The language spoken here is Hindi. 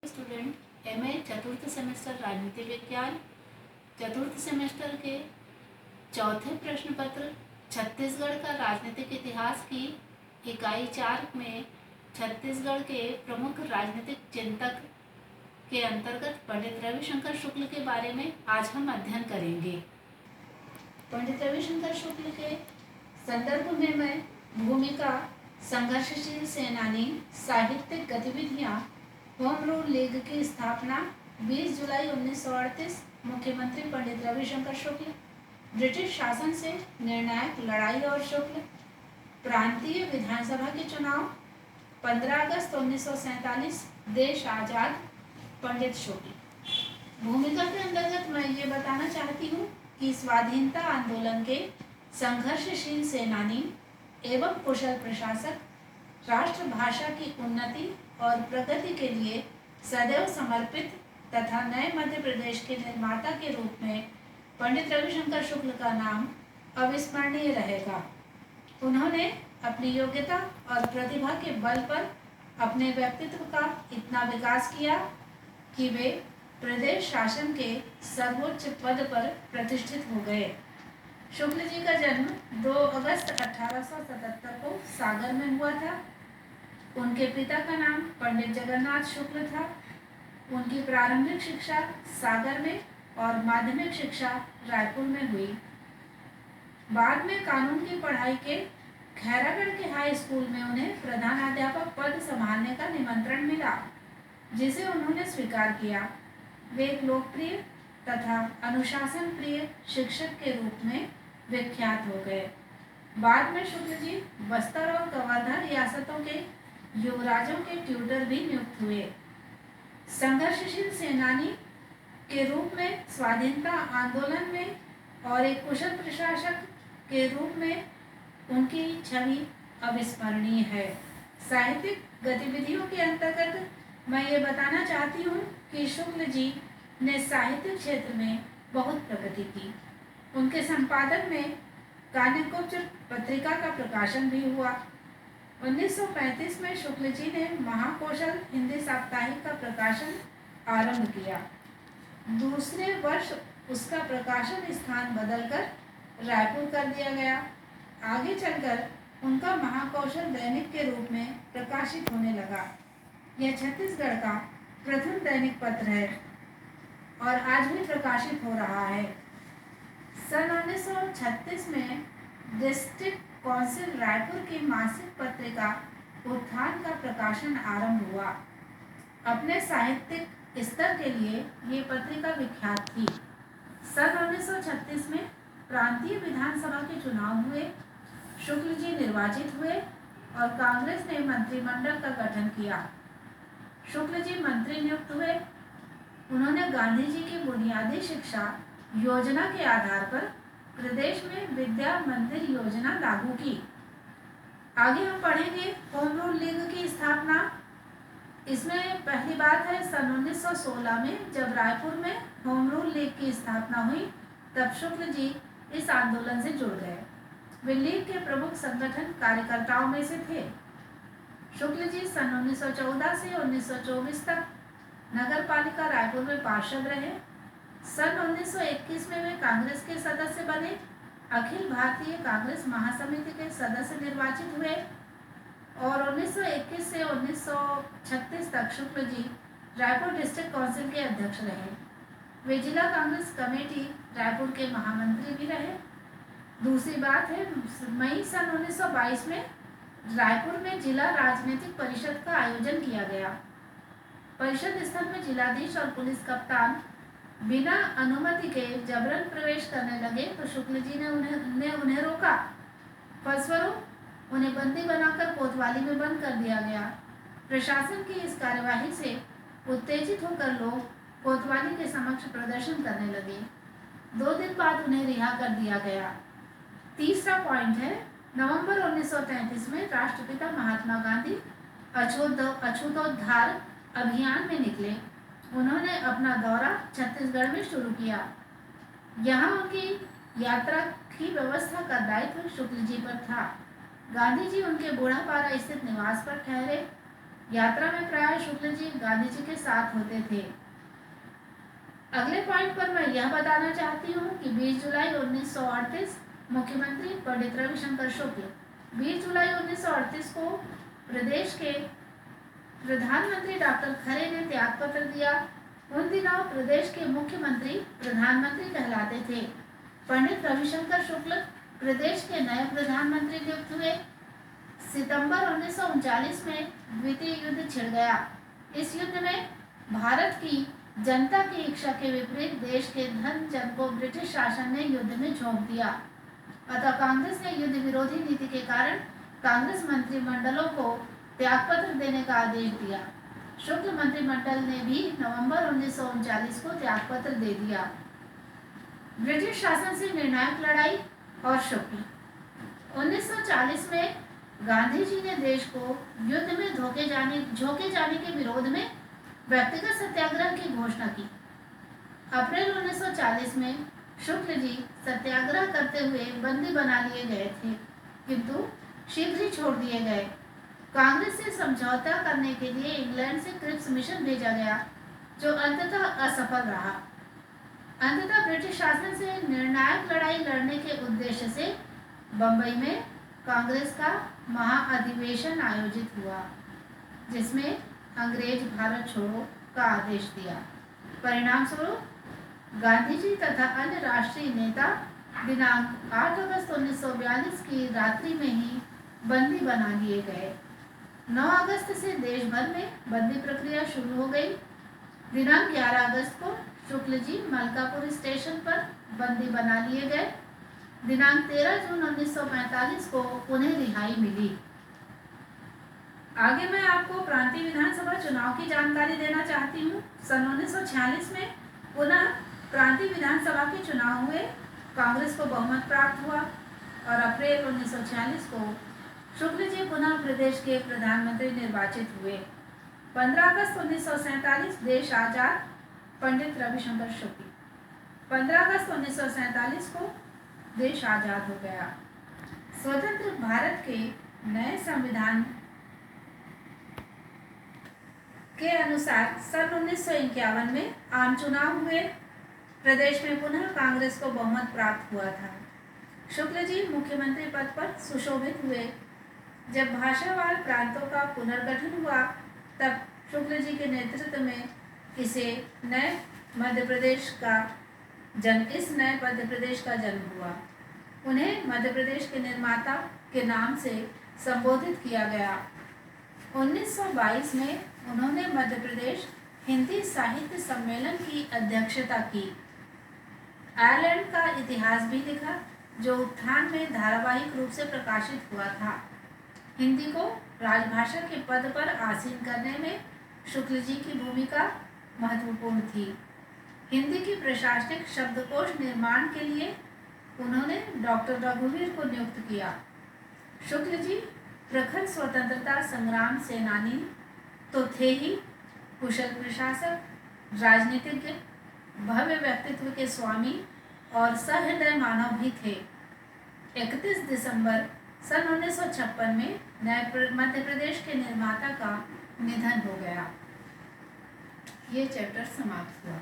स्टूडेंट एमए चतुर्थ सेमेस्टर राजनीति विज्ञान चतुर्थ सेमेस्टर के चौथे प्रश्न पत्र छत्तीसगढ़ का राजनीतिक इतिहास की इकाई 4 में छत्तीसगढ़ के प्रमुख राजनीतिक चिंतक के अंतर्गत पंडित रविशंकर शुक्ल के बारे में आज हम अध्ययन करेंगे। पंडित रविशंकर शुक्ल के संदर्भ में मैं भूमिका, संघर्षशील सेनानी, साहित्यिक गतिविधियां, होम रूल लीग की स्थापना 20 जुलाई 1938, मुख्यमंत्री पंडित रविशंकर शुक्ल, ब्रिटिश शासन से निर्णायक लड़ाई और शुक्ल, प्रांतीय विधानसभा के चुनाव, 15 अगस्त 1947, देश आजाद, पंडित शुक्ल। भूमिका के अंतर्गत मैं ये बताना चाहती हूँ कि स्वाधीनता आंदोलन के संघर्षशील सेनानी एवं कुशल प्रशासक, राष्ट्रभाषा की उन्नति और प्रगति के लिए सदैव समर्पित तथा नए मध्य प्रदेश के निर्माता के रूप में पंडित रविशंकर शुक्ल का नाम अविस्मरणीय रहेगा। उन्होंने अपनी योग्यता और प्रतिभा के बल पर अपने व्यक्तित्व का इतना विकास किया कि वे प्रदेश शासन के सर्वोच्च पद पर प्रतिष्ठित हो गए। शुक्ल जी का जन्म 2 अगस्त 1877 को सागर में हुआ था। उनके पिता का नाम पंडित जगन्नाथ शुक्ल था। उनकी प्रारंभिक शिक्षा सागर में और माध्यमिक शिक्षा रायपुर में हुई। बाद में कानून की पढ़ाई के खैरागढ़ के हाई स्कूल में उन्हें प्रधानाध्यापक पद संभालने का निमंत्रण मिला, जिसे उन्होंने स्वीकार किया। वे एक लोकप्रिय तथा अनुशासन प्रिय शिक्षक के रूप में विख्यात हो गए। बाद में शुक्ल जी बस्तर और कवर्धा रियासतों के युवराजों के ट्यूटर भी नियुक्त हुए। संघर्षशील सेनानी के रूप में स्वाधीनता आंदोलन में और एक कुशल प्रशासक के रूप में उनकी छवि अविस्मरणीय है। साहित्यिक गतिविधियों के अंतर्गत मैं ये बताना चाहती हूँ कि शुक्ल जी ने साहित्यिक क्षेत्र में बहुत प्रगति की। उनके संपादन में कान्यकुब्ज पत्रिका का प्रकाशन भी हुआ। 1935 में शुक्ल जी ने महाकौशल हिंदी साप्ताहिक का प्रकाशन आरंभ किया। दूसरे वर्ष उसका प्रकाशन स्थान बदलकर रायपुर कर दिया गया। आगे चलकर उनका महाकौशल दैनिक के रूप में प्रकाशित होने लगा। यह छत्तीसगढ़ का प्रथम दैनिक पत्र है और आज भी प्रकाशित हो रहा है। सन 1936 में डिस्ट्रिक्ट काउंसिल रायपुर की मासिक पत्रिका उत्थान का प्रकाशन आरंभ हुआ। अपने साहित्यिक स्तर के लिए ये पत्रिका विख्यात थी। सन 1936 में प्रांतीय विधानसभा के चुनाव हुए। शुक्ल जी निर्वाचित हुए और कांग्रेस ने मंत्रिमंडल का गठन किया। शुक्ल जी मंत्री नियुक्त हुए। उन्होंने गांधी जी की बुनियादी शिक्षा योजना के आधार पर प्रदेश में विद्या मंदिर योजना लागू की। आगे हम पढ़ेंगे होम रूल लीग की स्थापना। इसमें पहली बात है सन 1916 में जब रायपुर में होम रूल लीग की स्थापना हुई, तब शुक्ल जी इस आंदोलन से जुड़ गए। वे लीग के प्रमुख संगठन कार्यकर्ताओं में से थे। शुक्ल जी सन 1914 से 1924 तक नगर पालिका रायपुर में पार्षद रहे। सन 1921 में वे कांग्रेस के सदस्य बने। अखिल भारतीय कांग्रेस महासमिति के सदस्य निर्वाचित हुए और 1921 से 1936 तक शुक्ल जी रायपुर डिस्ट्रिक्ट काउंसिल के अध्यक्ष रहे। वे जिला कांग्रेस कमेटी रायपुर के महामंत्री भी रहे। दूसरी बात है, मई सन 1922 में रायपुर में जिला राजनीतिक परिषद का आयोजन किया गया। परिषद स्थल में जिलाधीश और पुलिस कप्तान बिना अनुमति के जबरन प्रवेश करने लगे तो शुक्ल जी ने उन्हें रोका। फलस्वरूप उन्हें बंदी बनाकर कोतवाली में बंद कर दिया गया। प्रशासन की इस कार्यवाही से उत्तेजित होकर लोग कोतवाली के समक्ष प्रदर्शन करने लगे। 2 दिन बाद उन्हें रिहा कर दिया गया। तीसरा पॉइंट है, नवंबर 1933 में राष्ट्रपिता महात्मा गांधी अछूतोद्धार अभियान में निकले। उन्होंने अपना दौरा छत्तीसगढ़ में शुरू किया। यहाँ उनकी यात्रा की व्यवस्था का दायित्व शुक्ल जी पर था। गांधी जी उनके बूढ़ापारा स्थित निवास पर ठहरे। यात्रा में प्राय शुक्ल जी गांधी जी के साथ होते थे। अगले पॉइंट पर मैं यह बताना चाहती हूँ कि 20 जुलाई 1938 मुख्यमंत्री पंडित रविशंकर शुक्ल 20 जुलाई 1938 को प्रदेश के प्रधानमंत्री डॉक्टर खरे ने त्याग पत्र दिया। उन दिनों प्रदेश के मुख्यमंत्री प्रधानमंत्री कहलाते थे। पंडित रविशंकर शुक्ल प्रदेश के नए प्रधानमंत्री नियुक्त हुए। सितंबर 1939 में द्वितीय युद्ध छिड़ गया। इस युद्ध में भारत की जनता की इच्छा के विपरीत देश के धन जन को ब्रिटिश शासन ने युद्ध में झोंक दिया। अतः कांग्रेस ने युद्ध विरोधी नीति के कारण कांग्रेस मंत्रिमंडलों को त्यागपत्र देने का आदेश दिया। शुक्ल मंत्रिमंडल ने भी नवंबर 1939 को त्यागपत्र दे दिया। ब्रिटिश शासन से निर्णायक लड़ाई और शुक्ल 1940 में गांधी जी ने देश को युद्ध में झोंके जाने के विरोध में व्यक्तिगत सत्याग्रह की घोषणा की। अप्रैल 1940 में शुक्ल जी सत्याग्रह करते हुए बंदी बना लिए गए थे, किंतु शीघ्र ही छोड़ दिए गए। कांग्रेस से समझौता करने के लिए इंग्लैंड से क्रिप्स मिशन भेजा गया, जो अंततः असफल रहा। अंततः ब्रिटिश शासन से निर्णायक लड़ाई लड़ने के उद्देश्य से बंबई में कांग्रेस का महाअधिवेशन आयोजित हुआ, जिसमें अंग्रेज भारत छोड़ो का आदेश दिया। परिणाम स्वरूप गांधी जी तथा अन्य राष्ट्रीय नेता दिनांक 8 अगस्त 1942 की रात्रि में ही बंदी बना लिए गए। 9 अगस्त से देश भर में बंदी प्रक्रिया शुरू हो गई। दिनांक 11 अगस्त को शुक्ल जी मलकापुर स्टेशन पर बंदी बना लिए गए। दिनांक 13 जून 1945 को उन्हें रिहाई मिली। आगे मैं आपको प्रांतीय विधानसभा चुनाव की जानकारी देना चाहती हूँ। सन 1946 में पुनः प्रांतीय विधानसभा के चुनाव हुए। कांग्रेस को बहुमत प्राप्त हुआ और अप्रैल 1946 को शुक्ल जी पुनः प्रदेश के प्रधानमंत्री निर्वाचित हुए। 15 अगस्त 1947 देश आजाद, पंडित रविशंकर शुक्ल। 15 अगस्त 1947 को देश आजाद हो गया। स्वतंत्र भारत के नए संविधान के अनुसार सन 1951 में आम चुनाव हुए। प्रदेश में पुनः कांग्रेस को बहुमत प्राप्त हुआ था। शुक्ल जी मुख्यमंत्री पद पर सुशोभित हुए। जब भाषावार प्रांतों का पुनर्गठन हुआ, तब शुक्ल जी के नेतृत्व में इस नए मध्य प्रदेश का जन्म हुआ। उन्हें मध्य प्रदेश के निर्माता के नाम से संबोधित किया गया। 1922 में उन्होंने मध्य प्रदेश हिंदी साहित्य सम्मेलन की अध्यक्षता की। आयरलैंड का इतिहास भी लिखा, जो उत्थान में धारावाहिक रूप से प्रकाशित हुआ था। हिंदी को राजभाषा के पद पर आसीन करने में शुक्ल जी की भूमिका महत्वपूर्ण थी। हिंदी की प्रशासनिक शब्दकोश निर्माण के लिए उन्होंने डॉक्टर रघुवीर को नियुक्त किया। शुक्ल जी प्रखर स्वतंत्रता संग्राम सेनानी तो थे ही, कुशल प्रशासक, राजनीतिज्ञ, भव्य व्यक्तित्व के स्वामी और सहृदय मानव भी थे। 31 दिसंबर सन 1956 में नए मध्य प्रदेश के निर्माता का निधन हो गया। ये चैप्टर समाप्त हुआ।